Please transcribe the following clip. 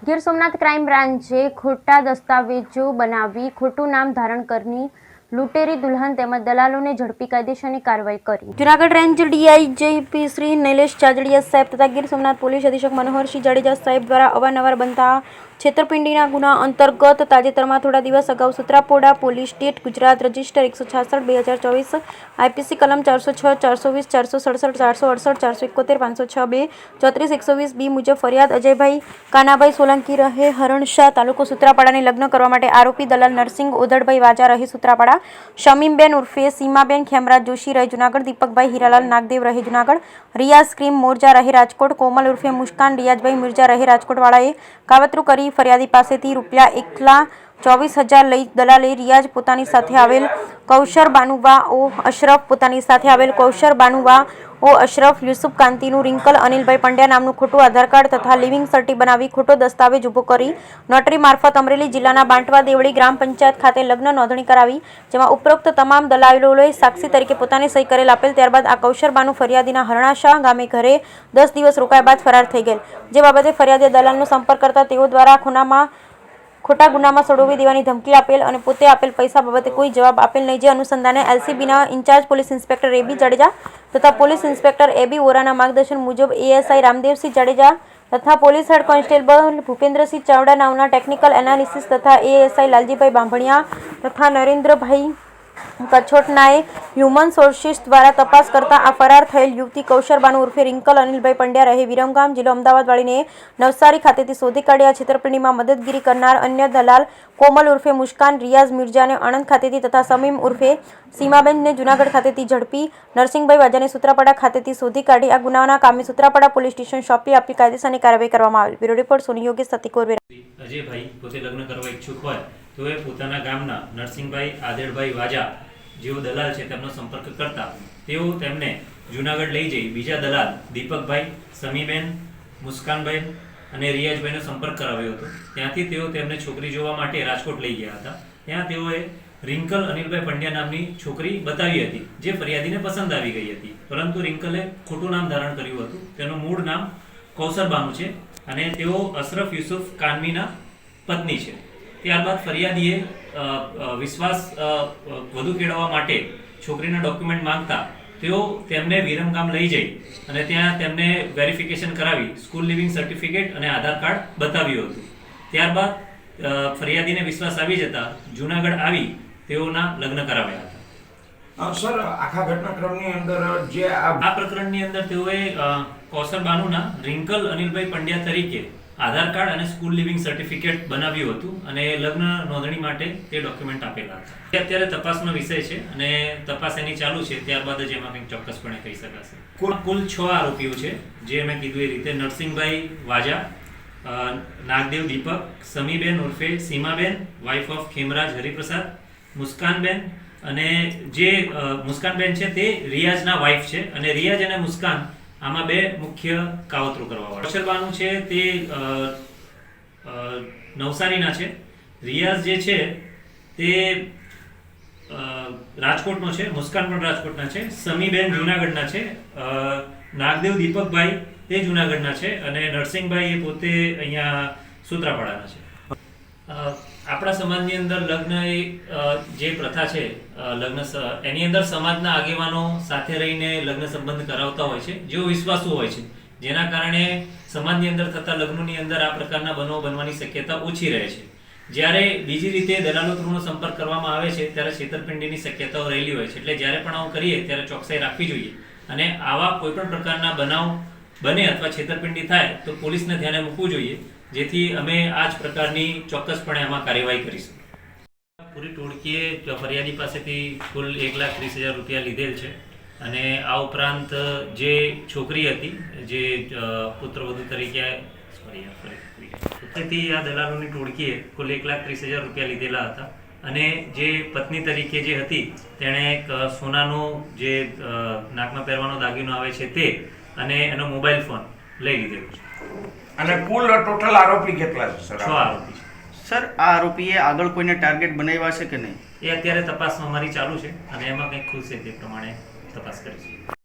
Gir Somnath crime બ્રાન્ચે ખોટા દસ્તાવેજો બનાવી ખોટું નામ ધારણ કરી લૂંટેરી દુલ્હન તેમજ દલાલોને ઝડપી કાયદેસરની કાર્યવાહી કરી. જૂનાગઢ રેન્જ ડીઆઈજીપી શ્રી નૈલેશ જાજડિયા સાહેબ તથા ગીર સોમનાથ પોલીસ અધિક્ષક મનોહરસિંહ જાડેજા સાહેબ દ્વારા અવારનવાર બનતા છેતરપિંડીના ગુના અંતર્ગત તાજેતરમાં થોડા દિવસ અગાઉ Sutrapada police state Gujarat register 166/2024 IPC કલમ 406, 420, 467, 468, 471, 506(2), 34-120(b) મુજબ ફરિયાદ અજયભાઈ કાનાભાઈ સોલંકી રહે હરણશા તાલુકો સૂત્રાપાડાને લગ્ન કરવા માટે આરોપી દલાલ નરસિંહ ઓદડભાઈ વાજા રહે સૂત્રાપાડા, શમીમબેન ઉર્ફે સીમાબેન ખેમરાજ જોશી રહે જુનાગઢ, દીપકભાઈ હીરાલાલ નાગદેવ રહે જુનાગઢ, રિયાઝ ક્રીમ મોરજા રહે રાજકોટ, કોમલ ઉર્ફે મુસ્કાન રિયાઝભાઈ મિર્જા રહે રાજકોટવાળાએ કાવતરું કરી ફરિયાદી પાસેથી ₹1,24,000 લઈ દલાલે રિયાઝ પોતાની સાથે આવેલ કૌશર બાનુવા ઓ અશરફ પોતાની સાથે આવેલ કૌશર બાનુવા ઓ અશરફ યુસુફ કાંતિનું રિંકલ અનિલભાઈ પંડ્યા નામનું ખોટું આધાર કાર્ડ તથા લિવિંગ સર્ટી બનાવી ખોટો દસ્તાવેજ ઊભો કરી નોટરી મારફત અમરેલી જિલ્લાના બાંટવા દેવળી ગ્રામ પંચાયત ખાતે લગ્ન નોંધણી કરાવી, જેમાં ઉપરોક્ત તમામ દલાલોએ સાક્ષી તરીકે પોતાની સહી કરેલ આપેલ. ત્યારબાદ આ કૌશર બાનુ ફરિયાદીના હરણાશા ગામે ઘરે 10 દિવસ રોકાયા બાદ ફરાર થઈ ગયેલ. જે બાબતે ફરિયાદીએ દલાલનો સંપર્ક કરતા તેઓ દ્વારા ખોટા ગુનામાં સોડવી દેવાની ધમકી આપેલ અને પોતે આપેલ પૈસા બાબતે કોઈ જવાબ આપેલ નહીં. જે અનુસંધાને એલસીબીના ઇન્ચાર્જ પોલીસ ઇન્સ્પેક્ટર એબી જાડેજા તથા પોલીસ ઇન્સ્પેક્ટર એબી વોરાના માર્ગદર્શન મુજબ એએસઆઈ રામદેવસિંહ જાડેજા તથા police head constable Bhupendrasinh Chavda નામના ટેકનિકલ એનાલિસિસ તથા એએસઆઈ લાલજીભાઈ બાંભણિયા તથા નરેન્દ્રભાઈ કછોટનાએ હ્યુમન સોર્સિસ દ્વારા તપાસ કરતા આ ફરાર થયેલ યુવતી કૌશર બાનુ ઉર્ફે રિંકલ અનિલભાઈ પંડ્યા રહે વિરમગામ જિલ્લો અમદાવાદ વાળીને નવસારી ખાતેથી શોધી કાઢ્યા. છેતરપિંડીમાં મદદગીરી કરનાર અન્ય દલાલ કોમલ ઉર્ફે મુસ્કાન રિયાઝ મિર્જાને આણંદ ખાતેથી તથા સમીમ ઉર્ફે સીમાબેનને જૂનાગઢ ખાતેથી ઝડપી નરસિંહભાઈ વાજાને સૂત્રાપાડા ખાતેથી શોધી કાઢી આ ગુનાના કામે સૂત્રાપાડા પોલીસ સ્ટેશન સોંપી આપી કાયદેસરની કાર્યવાહી કરવામાં આવેલ. બ્યુરો રિપોર્ટ સોની યોગેશ સતીકોર. અજયભાઈ પોતે લગ્ન કરવા ઈચ્છુક હોય તો એ પોતાના ગામના નરસિંહભાઈ આદેડભાઈ વાજા જેઓ દલાલ છે તેમનો સંપર્ક કરતા તેઓ તેમને જૂનાગઢ લઈ જઈ બીજા દલાલ દીપકભાઈ, સમીબેન, મુસ્કાનભાઈ અને રિયાઝભાઈનો સંપર્ક કરાવ્યો હતો. ત્યાંથી તેઓ તેમને છોકરી જોવા માટે રાજકોટ લઈ ગયા હતા. ત્યાં તેઓએ રિંકલ અનિલભાઈ પંડ્યા નામની છોકરી બતાવી હતી જે ફરિયાદીને પસંદ આવી ગઈ હતી, પરંતુ રિંકલે ખોટું નામ ધારણ કર્યું હતું. તેનું મૂળ નામ કૌશર બાનુ છે અને તેઓ અશરફ યુસુફ કાનવીના પત્ની છે. ત્યારબાદ ફરિયાદીએ વિશ્વાસ વધુ કેળવવા માટે છોકરીના ડોક્યુમેન્ટ માંગતા તેઓ તેમને વિરમગામ લઈ જઈ અને ત્યાં તેમને વેરિફિકેશન કરાવી સ્કૂલ લિવિંગ સર્ટિફિકેટ અને આધાર કાર્ડ બતાવ્યું હતું. ત્યારબાદ ફરિયાદીને વિશ્વાસ આવી જતા જૂનાગઢ આવી તેઓના લગ્ન કરાવ્યા હતા. સર, આખા ઘટનાક્રમની અંદર જે આ પ્રકરણની અંદર તેઓએ કૌશર બાનુના રિંકલ અનિલભાઈ પંડ્યા તરીકે આધાર કાર્ડ અને સ્કૂલ લિવિંગ સર્ટિફિકેટ બનાવ્યું હતું અને લગ્ન નોંધણી માટે તે ડોક્યુમેન્ટ આપેલા હતા. અત્યારે તપાસનો વિષય છે અને તપાસ એની ચાલુ છે. ત્યારબાદ જ એમાં કંઈક ચોક્કસપણે કહી શકાશે. કુલ 6 આરોપીઓ છે જે મેં કીધું એ રીતે નરસિંહભાઈ વાજા, નાગદેવ દીપક, સમીબેન ઉર્ફે સીમાબેન વાઇફ ઓફ ખેમરાજ હરિપ્રસાદ, મુસ્કાનબેન અને જે મુસ્કાનબેન છે તે રિયાઝના વાઇફ છે અને રિયાઝ અને મુસ્કાન આમાં બે મુખ્ય કાવતરું કરવાવાળા. કૌશર બાનુ છે તે નવસારીના છે, રિયાઝ જે છે તે રાજકોટનો છે, મુસ્કાન પણ રાજકોટના છે, સમીબેન જૂનાગઢના છે, નાગદેવ દીપકભાઈ તે જૂનાગઢના છે અને નરસિંહભાઈ એ પોતે અહીંયા સૂત્રાપાડાના છે. આપણા સમાજની અંદર લગ્ન જે પ્રથા છે લગ્ન એની અંદર સમાજના આગેવાનો સાથે રહીને લગ્ન સંબંધ કરાવતા હોય છે જેઓ વિશ્વાસુ હોય છે, જેના કારણે સમાજની અંદર થતા લગ્નોની અંદર આ પ્રકારના બનાવો બનવાની શક્યતા ઓછી રહે છે. જ્યારે બીજી રીતે દલાલો થ્રુનો સંપર્ક કરવામાં આવે છે ત્યારે છેતરપિંડીની શક્યતાઓ રહેલી હોય છે. એટલે જ્યારે પણ આવું કરીએ ત્યારે ચોકસાઈ રાખવી જોઈએ અને આવા કોઈ પણ પ્રકારના બનાવ બને અથવા છેતરપિંડી થાય તો પોલીસને ધ્યાને મૂકવું જોઈએ, જેથી અમે આ જ પ્રકારની ચોક્કસપણે આમાં કાર્યવાહી કરીશું. પૂરી ટોળકીએ ફરિયાદી પાસેથી કુલ ₹1,30,000 લીધેલ છે અને આ ઉપરાંત જે છોકરી હતી જે પુત્રવધુ તરીકે આ દલાલોની ટોળકીએ કુલ ₹1,30,000 લીધેલા હતા અને જે પત્ની તરીકે જે હતી તેણે એક સોનાનો જે નાકમાં પહેરવાનો દાગીનો આવે છે તે અને એનો મોબાઈલ ફોન લઈ લીધેલો છે. અને કુલ ટોટલ આરોપી કેટલા છે સર? 6 આરોપી છે. સર, આ આરોપીએ આગળ કોઈને ટાર્ગેટ બનાવ્યા છે કે નહીં? એ અત્યારે તપાસમાં અમારી ચાલુ છે અને એમાં કંઈક ખુલશે તે પ્રમાણે તપાસ કરીશું.